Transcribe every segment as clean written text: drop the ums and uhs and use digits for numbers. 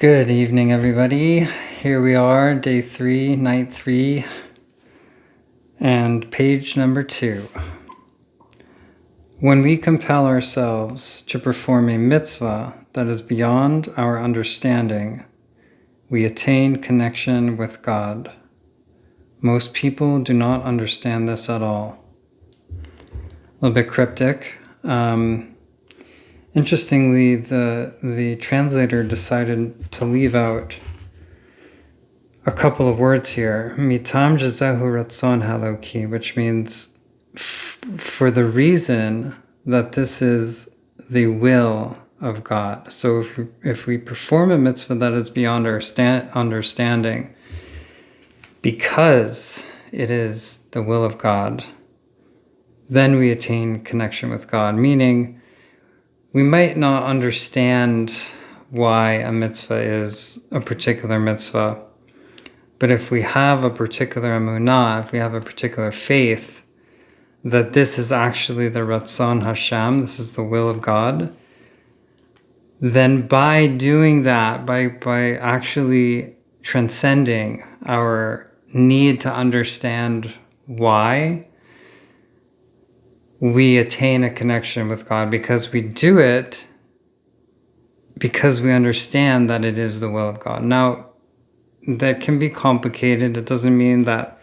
Good evening, everybody. Here we are, day 3, night 3, and page number 2. When we compel ourselves to perform a mitzvah that is beyond our understanding, we attain connection with God. Most people do not understand this at all. A little bit cryptic. Interestingly, the translator decided to leave out a couple of words here. Mitam jazehu ratzon haloki, which means for the reason that this is the will of God. So if we perform a mitzvah that is beyond our understanding, because it is the will of God, then we attain connection with God, meaning we might not understand why a mitzvah is a particular mitzvah, but if we have a particular emunah, if we have a particular faith that this is actually the Ratzon Hashem, this is the will of God, then by doing that, by actually transcending our need to understand why, we attain a connection with God because we do it because we understand that it is the will of God. Now, that can be complicated. It doesn't mean that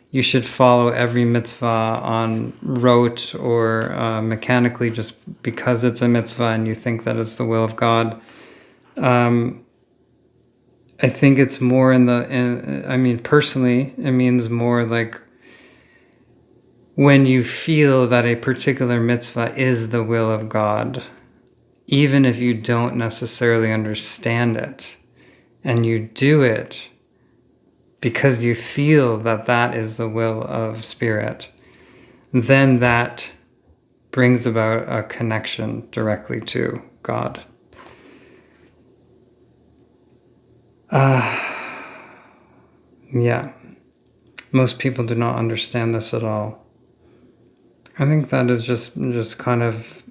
you should follow every mitzvah on rote or mechanically just because it's a mitzvah and you think that it's the will of God. I think it's more personally, it means more like when you feel that a particular mitzvah is the will of God, even if you don't necessarily understand it, and you do it because you feel that that is the will of Spirit, then that brings about a connection directly to God. Most people do not understand this at all. I think that is just kind of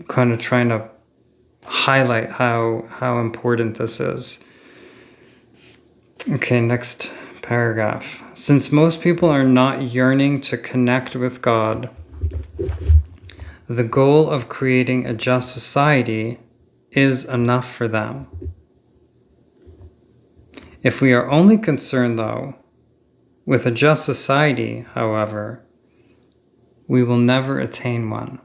trying to highlight how important this is. Okay, next paragraph. Since most people are not yearning to connect with God, the goal of creating a just society is enough for them. If we are only concerned, though, with a just society, however, we will never attain one.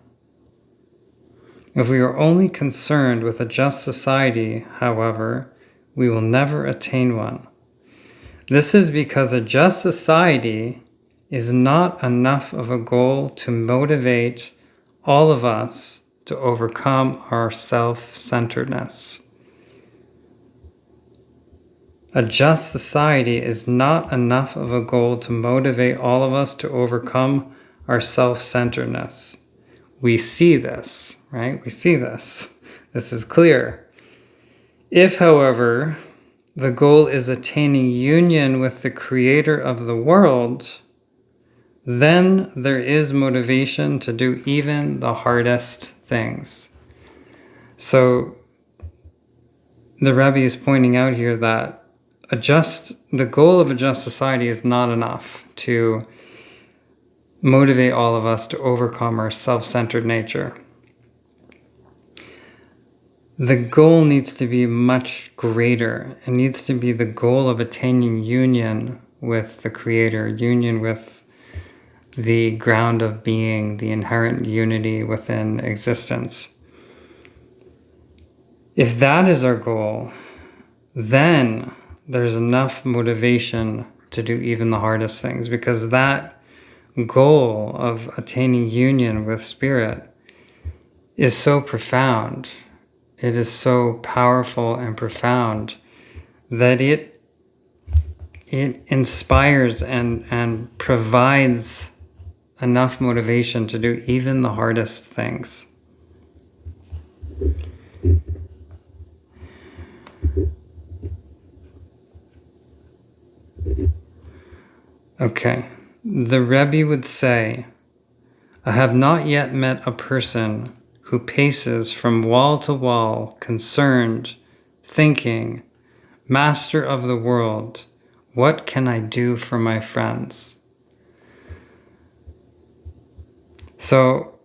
If we are only concerned with a just society, however, we will never attain one. This is because a just society is not enough of a goal to motivate all of us to overcome our self-centeredness. A just society is not enough of a goal to motivate all of us to overcome our self-centeredness. We see this, right? We see this. This is clear. If, however, the goal is attaining union with the Creator of the world, then there is motivation to do even the hardest things. So the Rebbe is pointing out here that the goal of a just society is not enough to motivate all of us to overcome our self-centered nature. The goal needs to be much greater. It needs to be the goal of attaining union with the Creator, union with the ground of being, the inherent unity within existence. If that is our goal, then there's enough motivation to do even the hardest things, because that goal of attaining union with Spirit is so profound. It is so powerful and profound that it inspires and provides enough motivation to do even the hardest things. Okay, the Rebbe would say, I have not yet met a person who who paces from wall to wall, concerned, thinking, Master of the world, what can I do for my friends? So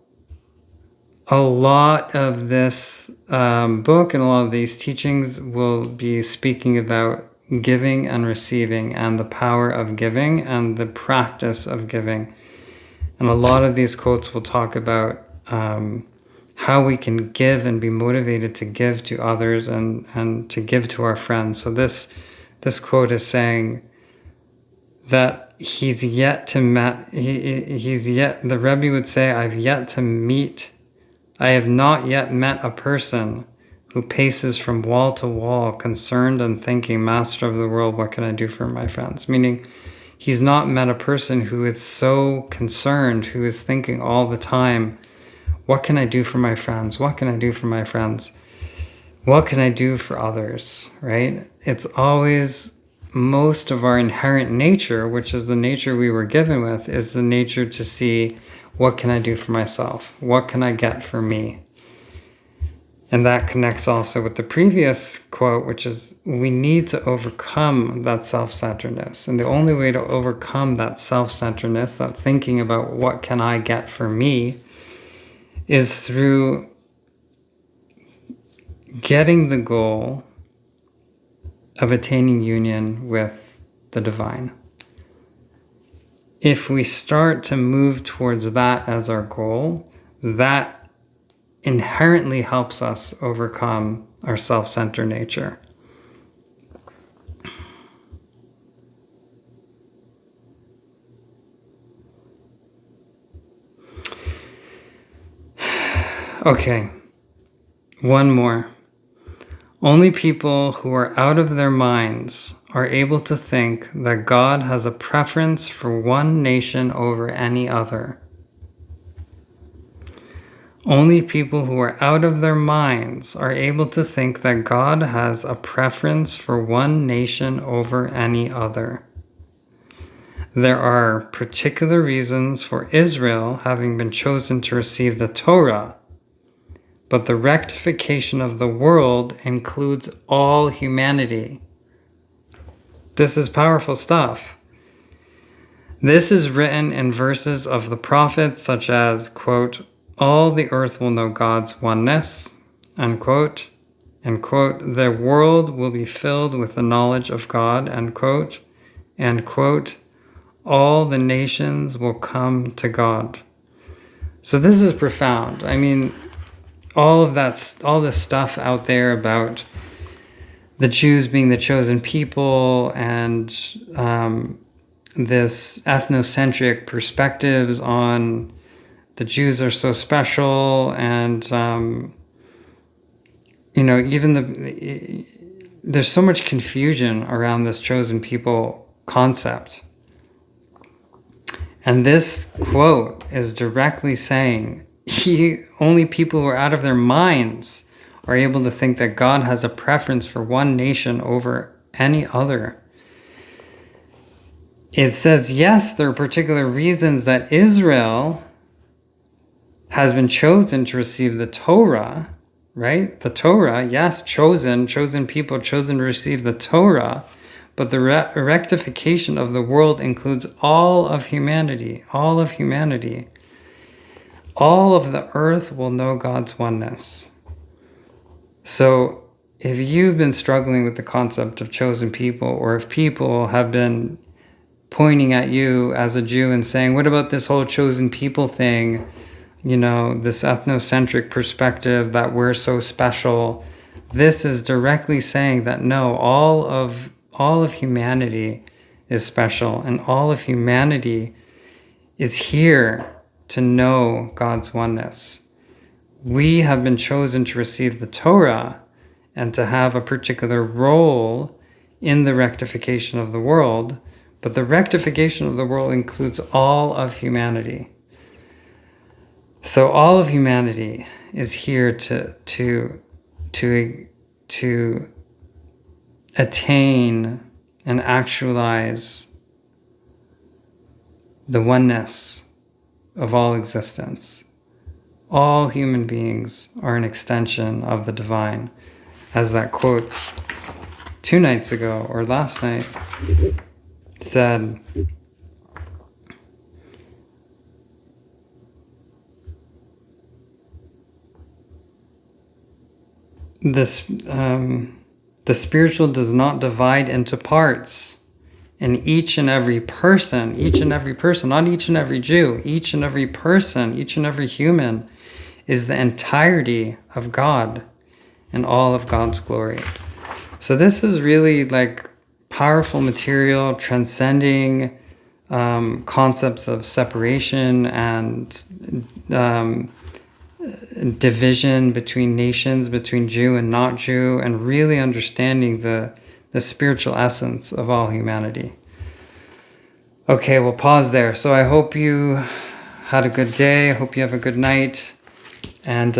a lot of this book and a lot of these teachings will be speaking about giving and receiving and the power of giving and the practice of giving. And a lot of these quotes will talk about how we can give and be motivated to give to others and to give to our friends. So this quote is saying that the Rebbe would say, I have not yet met a person who paces from wall to wall, concerned and thinking, Master of the world, what can I do for my friends? Meaning, he's not met a person who is so concerned, who is thinking all the time, what can I do for my friends? What can I do for my friends? What can I do for others, right? It's always most of our inherent nature, which is the nature we were given with, is the nature to see, what can I do for myself? What can I get for me? And that connects also with the previous quote, which is, we need to overcome that self-centeredness. And the only way to overcome that self-centeredness, that thinking about what can I get for me, is through getting the goal of attaining union with the divine. If we start to move towards that as our goal, that inherently helps us overcome our self-centered nature. Okay, one more. Only people who are out of their minds are able to think that God has a preference for one nation over any other. Only people who are out of their minds are able to think that God has a preference for one nation over any other. There are particular reasons for Israel having been chosen to receive the Torah, but the rectification of the world includes all humanity. This is powerful stuff. This is written in verses of the prophets such as, quote, all the earth will know God's oneness, unquote, and quote, the world will be filled with the knowledge of God, unquote, and quote, all the nations will come to God. So this is profound. I mean, all this stuff out there about the Jews being the chosen people and this ethnocentric perspectives on the Jews are so special, and even there's so much confusion around this chosen people concept. And this quote is directly saying, only people who are out of their minds are able to think that God has a preference for one nation over any other. It says, yes, there are particular reasons that Israel has been chosen to receive the Torah, right? The Torah, yes, chosen people, chosen to receive the Torah, but the rectification of the world includes all of humanity, all of humanity. All of the earth will know God's oneness. So if you've been struggling with the concept of chosen people, or if people have been pointing at you as a Jew and saying, what about this whole chosen people thing? This ethnocentric perspective that we're so special. This is directly saying that no, all of humanity is special, and all of humanity is here to know God's oneness. We have been chosen to receive the Torah and to have a particular role in the rectification of the world, but the rectification of the world includes all of humanity. So all of humanity is here to attain and actualize the oneness of all existence. All human beings are an extension of the divine. As that quote 2 nights ago or last night said, the spiritual does not divide into parts. And each and every person, not each and every Jew, each and every person, each and every human is the entirety of God and all of God's glory. So this is really like powerful material, transcending concepts of separation and division between nations, between Jew and not Jew, and really understanding the spiritual essence of all humanity. Okay, we'll pause there. So I hope you had a good day. I hope you have a good night. And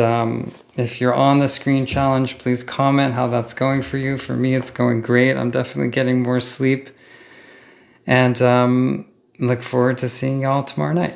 if you're on the screen challenge, please comment how that's going for you. For me, it's going great. I'm definitely getting more sleep. And look forward to seeing y'all tomorrow night.